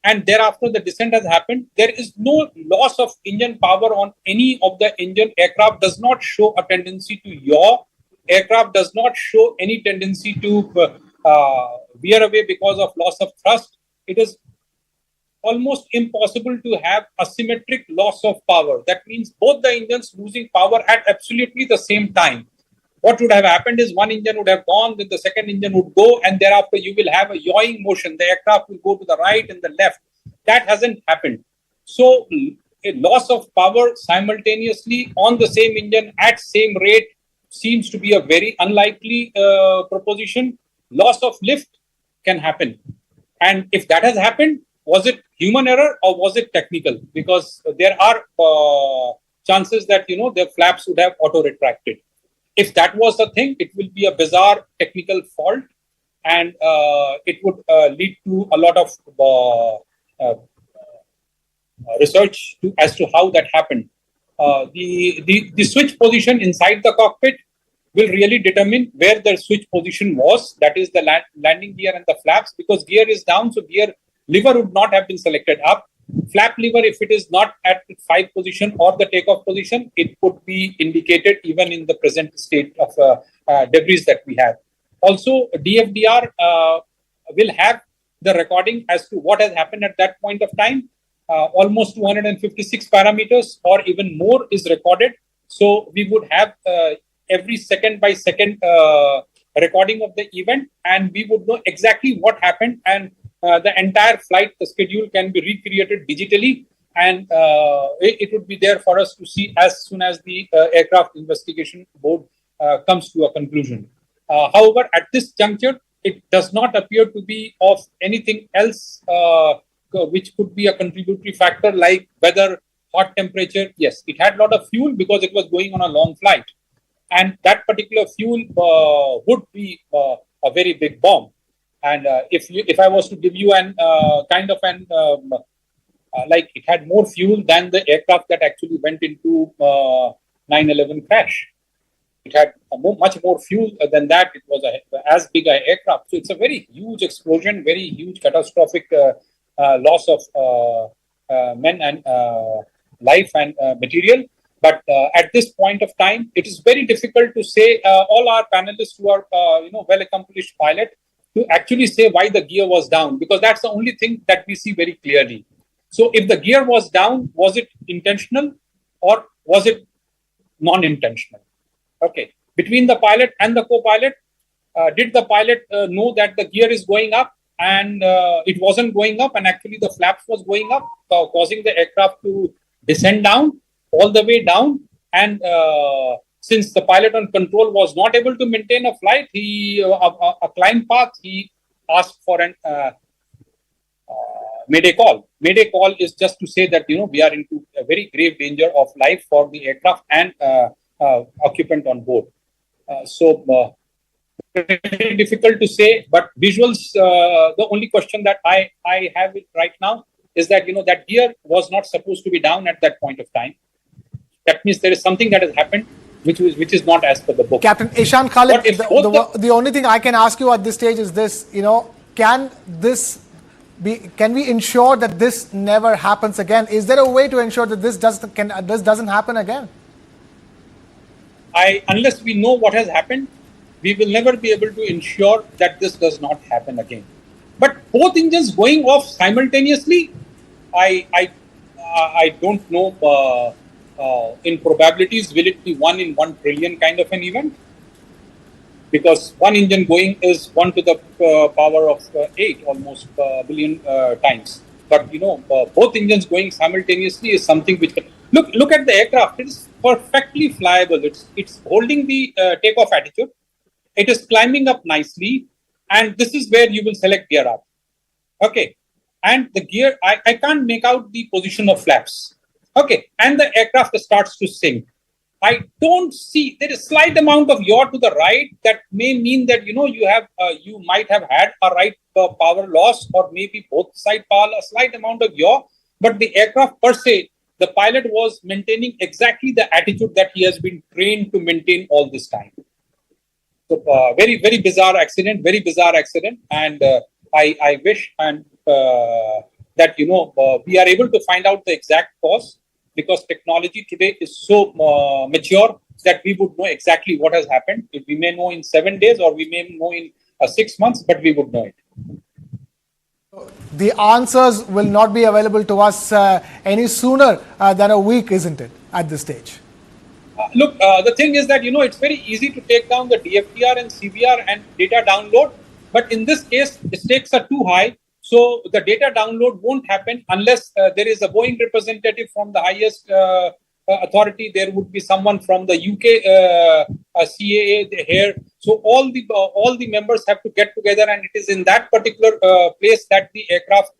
and thereafter the descent has happened. There is no loss of engine power on any of the engine. Aircraft does not show a tendency to yaw. Aircraft does not show any tendency to veer away because of loss of thrust. It is almost impossible to have asymmetric loss of power. That means both the engines losing power at absolutely the same time. What would have happened is one engine would have gone, then the second engine would go, and thereafter you will have a yawing motion. The aircraft will go to the right and the left. That hasn't happened. So a loss of power simultaneously on the same engine at same rate seems to be a very unlikely proposition. Loss of lift can happen. And if that has happened, was it human error or was it technical? Because there are chances that, the flaps would have auto-retracted. if that was the thing, it will be a bizarre technical fault, and it would lead to a lot of research as to how that happened. The switch position inside the cockpit will really determine where the switch position was, that is the landing gear and the flaps, because gear is down, so gear lever would not have been selected up. Flap lever, if it is not at 5 position or the takeoff position, it could be indicated even in the present state of debris that we have. Also, DFDR will have the recording as to what has happened at that point of time. Almost 256 parameters or even more is recorded. So we would have every second by second recording of the event, and we would know exactly what happened, and the entire flight, the schedule can be recreated digitally, and it would be there for us to see as soon as the aircraft investigation board comes to a conclusion. However, at this juncture, it does not appear to be of anything else which could be a contributory factor like weather, hot temperature. Yes, it had a lot of fuel because it was going on a long flight, and that particular fuel would be a very big bomb. And if I was to give you an kind of an like it had more fuel than the aircraft that actually went into 9/11 crash. It had much more fuel than that. It was as big an aircraft. So it's a very huge explosion, very huge catastrophic loss of men and life and material. But at this point of time, it is very difficult to say. All our panelists who are well-accomplished pilot to actually say why the gear was down, because that's the only thing that we see very clearly. So if the gear was down, was it intentional or was it non-intentional? Okay. Between the pilot and the co-pilot, did the pilot know that the gear is going up and it wasn't going up, and actually the flaps was going up, causing the aircraft to descend down, all the way down, and since the pilot on control was not able to maintain a flight, a climb path, he asked for an mayday call. Mayday call is just to say that we are into a very grave danger of life for the aircraft and occupant on board. So very difficult to say, but visuals. The only question that I have it right now is that that gear was not supposed to be down at that point of time. That means there is something that has happened which is not as per the book. Captain Ishan Khalid, the only thing I can ask you at this stage is this: can we ensure that this never happens again? Is there a way to ensure that this doesn't happen again? Unless we know what has happened, we will never be able to ensure that this does not happen again. But both engines going off simultaneously, I don't know. In probabilities, will it be 1 in 1 trillion kind of an event? Because one engine going is 1 to the power of 8, almost billion times. But both engines going simultaneously is something which look at the aircraft. It is perfectly flyable. It's holding the takeoff attitude. It is climbing up nicely, and this is where you will select gear up. Okay, and the gear I can't make out the position of flaps. Okay, and the aircraft starts to sink. I don't see, there is slight amount of yaw to the right. That may mean that you might have had a right power loss, or maybe both side power, a slight amount of yaw. But the aircraft per se, the pilot was maintaining exactly the attitude that he has been trained to maintain all this time. So very, very bizarre accident, and I wish and that we are able to find out the exact cause, because technology today is so mature that we would know exactly what has happened. If we may know in 7 days, or we may know in 6 months, but we would know it. The answers will not be available to us any sooner than a week, isn't it, at this stage? Look, the thing is that, it's very easy to take down the DFDR and CVR and data download. But in this case, the stakes are too high. So the data download won't happen unless there is a Boeing representative from the highest authority. There would be someone from the UK CAA here. So all the members have to get together, and it is in that particular place that the aircraft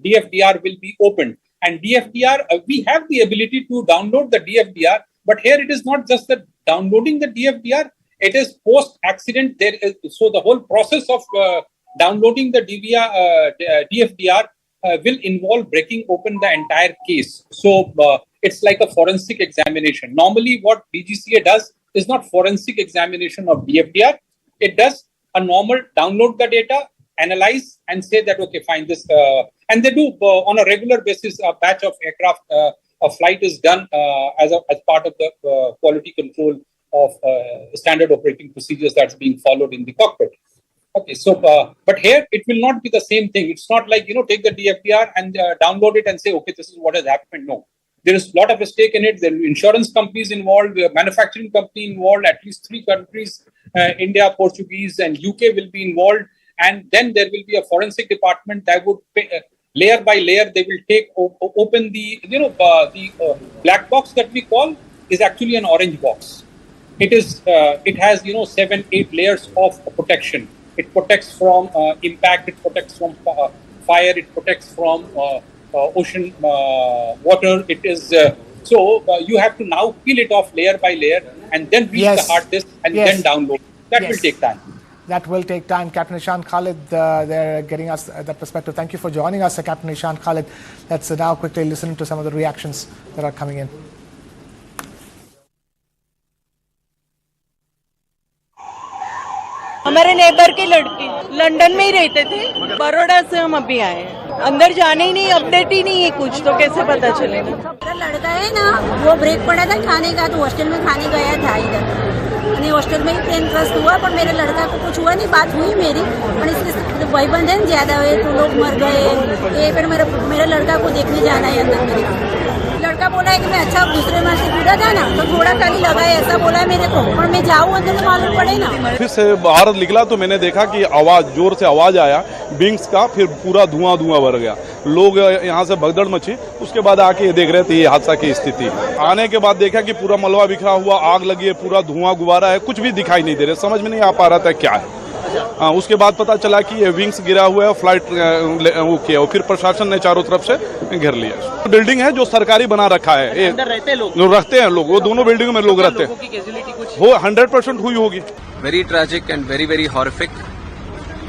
DFDR will be opened. And DFDR, we have the ability to download the DFDR, but here it is not just the downloading the DFDR, it is post-accident. So the whole process of downloading the DFDR will involve breaking open the entire case. So it's like a forensic examination. Normally, what DGCA does is not forensic examination of DFDR. It does a normal download the data, analyze, and say that, okay, fine, this. And they do on a regular basis a batch of aircraft. A flight is done as part of the quality control of standard operating procedures that's being followed in the cockpit. Okay, so but here it will not be the same thing. It's not like, take the DFDR and download it and say, okay, this is what has happened. No, there is a lot of stake in it. There are insurance companies involved, manufacturing company involved, at least 3 countries, India, Portuguese, and UK will be involved. And then there will be a forensic department that would layer by layer, they will take open the black box that we call is actually an orange box. It has 7-8 layers of protection. It protects from impact. It protects from fire. It protects from ocean water. It is so you have to now peel it off layer by layer and then reach the hard disk and then download. That will take time. That will take time. Captain Ishan Khalid, they're getting us that perspective. Thank you for joining us, Captain Ishan Khalid. Let's now quickly listen to some of the reactions that are coming in. हमारे neighbour के लड़के London में ही रहते थे, बड़ौदा से हम अभी आए हैं। अंदर जाने ही नहीं, अपडेट ही नहीं है कुछ, तो कैसे पता चलेगा? मेरा लड़का है ना, वो ब्रेक पड़ा था खाने का, तो हॉस्टल में खाने गया था इधर। हॉस्टल में ही प्लेन क्रैश हुआ, पर मेरे लड़का को कुछ हुआ नहीं। बात हुई मेरी, और इसके भाईबंद है ज्यादा हुए तो लोग मर गए। ये फिर मेरे लड़का को देखने जाना है अंदर। मेरे लड़का बोला है कि मैं अच्छा दूसरे माह से पूरा था ना, तो थोड़ा खाली लगा है, ऐसा बोला है मेरे को। और मैं जाऊँ अंदर तो मालूम पड़े ना। फिर से बाहर निकला तो मैंने देखा कि आवाज जोर से आवाज आया विंग्स का, फिर पूरा धुआं भर गया। लोग यहाँ से भगदड़ मची। उसके बाद आके देख रहे थे ये हादसा की स्थिति। आने के बाद देखा कि पूरा मलबा बिखरा हुआ, आग लगी है, पूरा धुआं गुब्बारा है, कुछ भी दिखाई नहीं दे रहा, समझ में नहीं आ पा रहा था क्या है। उसके बाद पता चला कि ये विंग्स गिरा हुआ है, फ्लाइट वो किया, और फिर प्रशासन ने चारों तरफ से घेर लिया। बिल्डिंग है जो सरकारी बना रखा है, रहते हैं लोग, वो दोनों बिल्डिंगों में लोग रहते हैं। वो 100% हुई होगी। Very tragic and very very horrific,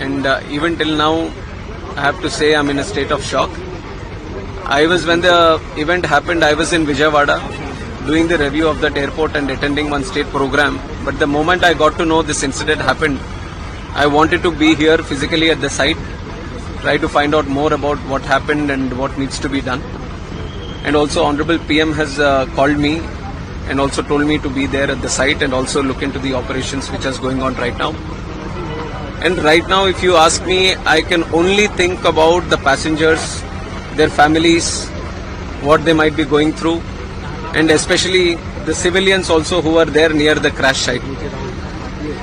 and even till now I have to say I'm in a state of shock. When the event happened, I was in Vijayawada doing the review of that airport and attending one state program. But the moment I got to know this incident happened, I wanted to be here physically at the site, try to find out more about what happened and what needs to be done. And also Honorable PM has called me and also told me to be there at the site and also look into the operations which is going on right now. And right now, if you ask me, I can only think about the passengers, their families, what they might be going through, and especially the civilians also who are there near the crash site.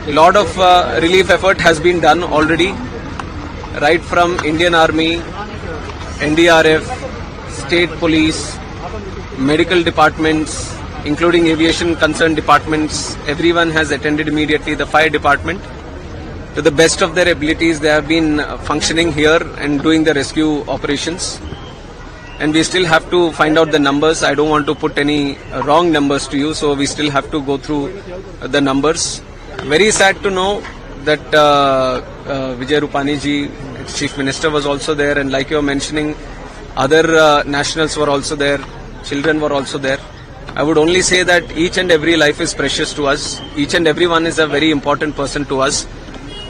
A lot of relief effort has been done already, right from Indian Army, NDRF, state police, medical departments, including aviation concerned departments. Everyone has attended immediately. The fire department, to the best of their abilities, they have been functioning here and doing the rescue operations. And we still have to find out the numbers. I don't want to put any wrong numbers to you, so we still have to go through the numbers. Very sad to know that Vijay Rupani ji, Chief Minister, was also there, and like you were mentioning, other nationals were also there, children were also there. I would only say that each and every life is precious to us. Each and everyone is a very important person to us.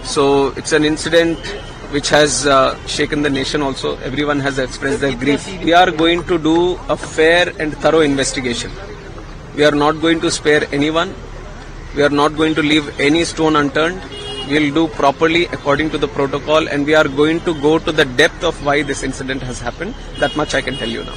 So it's an incident which has shaken the nation also. Everyone has expressed their grief. We are going to do a fair and thorough investigation. We are not going to spare anyone. We are not going to leave any stone unturned. We will do properly according to the protocol, and we are going to go to the depth of why this incident has happened. That much I can tell you now.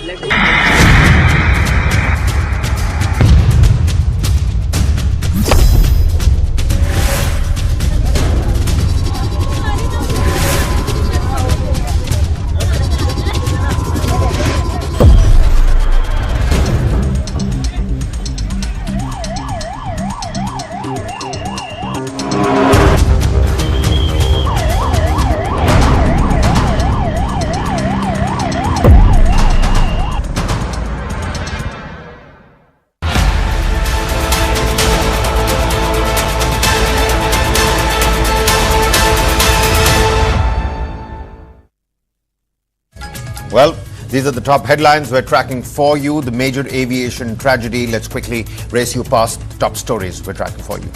Well, these are the top headlines we're tracking for you. The major aviation tragedy. Let's quickly race you past the top stories we're tracking for you.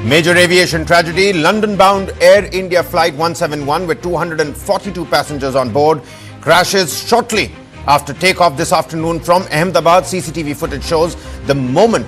Major aviation tragedy. London-bound Air India Flight 171 with 242 passengers on board crashes shortly after takeoff this afternoon from Ahmedabad. CCTV footage shows the moment